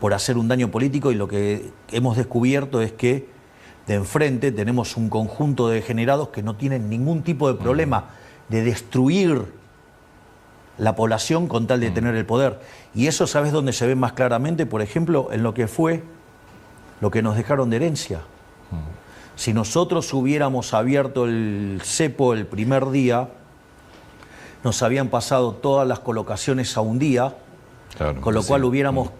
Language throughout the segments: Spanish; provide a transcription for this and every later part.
por hacer un daño político, y lo que hemos descubierto es que de enfrente tenemos un conjunto de degenerados que no tienen ningún tipo de problema de destruir la población con tal de tener el poder. Y eso, ¿sabes dónde se ve más claramente? Por ejemplo, en lo que fue lo que nos dejaron de herencia. Si nosotros hubiéramos abierto el cepo el primer día, nos habían pasado todas las colocaciones a un día, claro, con lo cual hubiéramos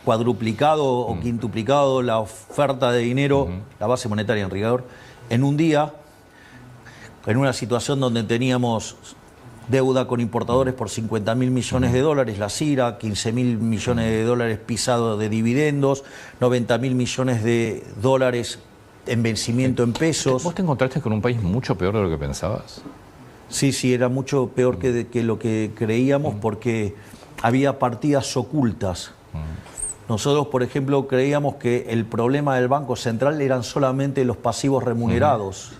cuadruplicado o quintuplicado la oferta de dinero, la base monetaria en rigor, en un día, en una situación donde teníamos deuda con importadores por 50.000 millones de dólares, la CIRA, 15.000 millones de dólares pisados de dividendos, 90.000 millones de dólares en vencimiento en pesos. ¿Vos te encontraste con un país mucho peor de lo que pensabas? Sí, era mucho peor que lo que creíamos, porque había partidas ocultas. Nosotros, por ejemplo, creíamos que el problema del Banco Central eran solamente los pasivos remunerados.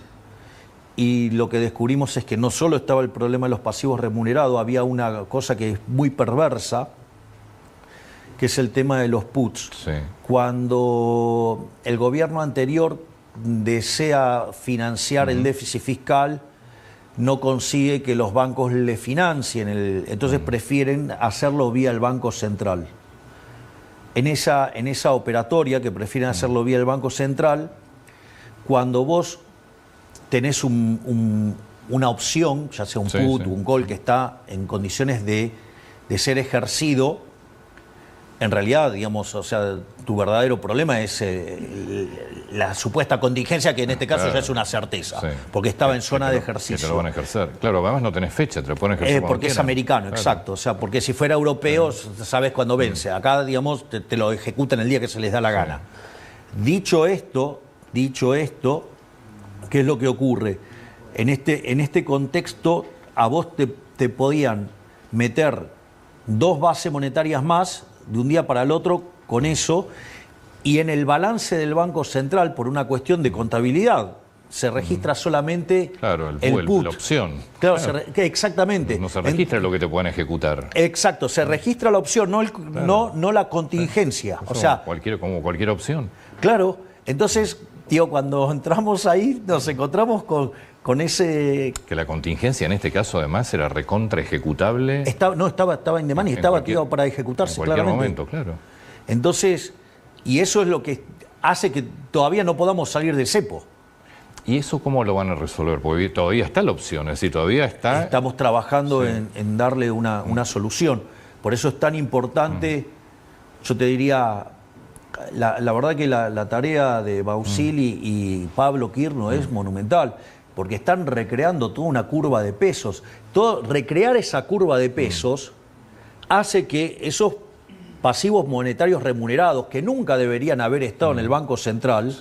Y lo que descubrimos es que no solo estaba el problema de los pasivos remunerados, había una cosa que es muy perversa, que es el tema de los puts. Sí. Cuando el gobierno anterior desea financiar el déficit fiscal, no consigue que los bancos le financien, entonces prefieren hacerlo vía el Banco Central. En esa operatoria que prefieren hacerlo vía el Banco Central, cuando vos tenés una opción, ya sea un put o un call, que está en condiciones de ser ejercido, en realidad, digamos, o sea, tu verdadero problema es la supuesta contingencia, que en este caso ya es una certeza, porque estaba en zona de ejercicio. Que te lo van a ejercer. Claro, además no tenés fecha, te lo pueden ejercer porque es americano, exacto. O sea, porque si fuera europeo, sabes cuándo vence. Acá, digamos, te lo ejecutan el día que se les da la gana. Dicho esto, ¿qué es lo que ocurre? En este contexto, a vos te podían meter 2 bases monetarias más de un día para el otro con eso, y en el balance del Banco Central, por una cuestión de contabilidad, se registra solamente el put. La opción. Claro, exactamente. No se registra lo que te pueden ejecutar. Exacto, se registra la opción, no la contingencia. O sea, como cualquier opción. Claro, entonces, tío, cuando entramos ahí nos encontramos con ese... Que la contingencia en este caso además era recontra ejecutable. Estaba in demand y estaba activado para ejecutarse, claramente. En cualquier momento, claro. Entonces, y eso es lo que hace que todavía no podamos salir del cepo. ¿Y eso cómo lo van a resolver? Porque todavía está la opción, es decir, todavía está... Estamos trabajando en darle una solución. Por eso es tan importante, yo te diría... La verdad que la tarea de Bausili y Pablo Quirno es monumental, porque están recreando toda una curva de pesos. Recrear esa curva de pesos hace que esos pasivos monetarios remunerados, que nunca deberían haber estado en el Banco Central,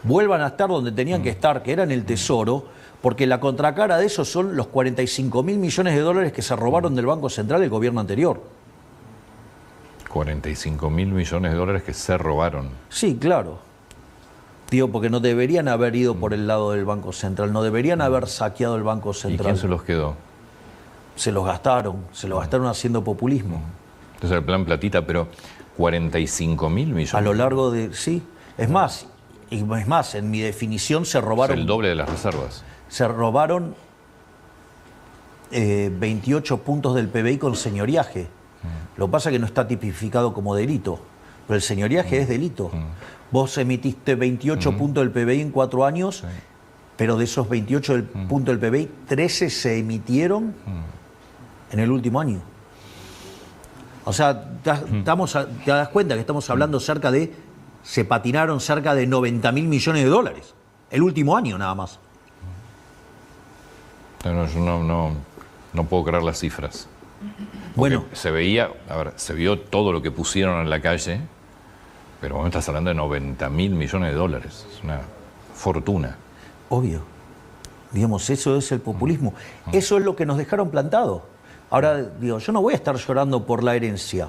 vuelvan a estar donde tenían que estar, que era en el Tesoro, porque la contracara de eso son los 45.000 millones de dólares que se robaron del Banco Central el gobierno anterior. 45.000 millones de dólares que se robaron. Sí, claro. Digo, porque no deberían haber ido por el lado del Banco Central, no deberían haber saqueado el Banco Central. ¿Y quién se los quedó? Se los gastaron haciendo populismo. Entonces el plan platita, pero 45.000 millones. A lo largo de... Sí, es más, en mi definición se robaron... O sea, el doble de las reservas. Se robaron 28 puntos del PBI con señoriaje. Lo que pasa es que no está tipificado como delito, pero el señoriaje es delito. Vos emitiste 28 puntos del PBI en 4 años, pero de esos 28 puntos del PBI, 13 se emitieron en el último año. O sea, te das cuenta que estamos hablando se patinaron cerca de 90.000 millones de dólares, el último año nada más. Yo no puedo creer las cifras. Bueno, se vio todo lo que pusieron en la calle, pero vos estás hablando de 90.000 millones de dólares. Es una fortuna. Obvio. Digamos, eso es el populismo. Eso es lo que nos dejaron plantado. Ahora, digo, yo no voy a estar llorando por la herencia,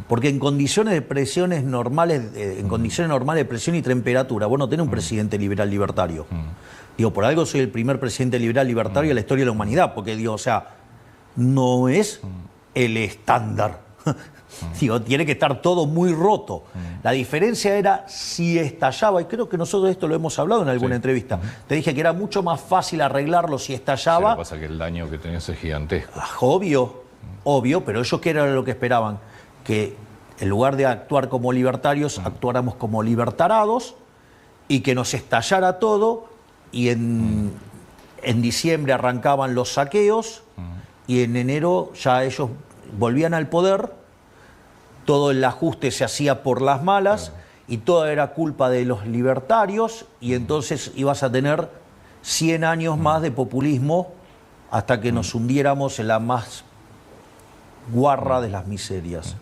porque en condiciones de presiones normales, en condiciones normales de presión y temperatura, vos no tenés un presidente liberal libertario. Digo, por algo soy el primer presidente liberal libertario de la historia de la humanidad, porque digo, o sea, no es el estándar. Digo, tiene que estar todo muy roto. La diferencia era si estallaba, y creo que nosotros esto lo hemos hablado en alguna entrevista. Te dije que era mucho más fácil arreglarlo si estallaba. Lo que pasa es que el daño que tenías es gigantesco. Obvio, pero ellos qué era lo que esperaban, que en lugar de actuar como libertarios, actuáramos como libertarados y que nos estallara todo y en diciembre arrancaban los saqueos y en enero ya ellos volvían al poder, todo el ajuste se hacía por las malas y toda era culpa de los libertarios y entonces ibas a tener 100 años más de populismo hasta que nos hundiéramos en la más guarra de las miserias.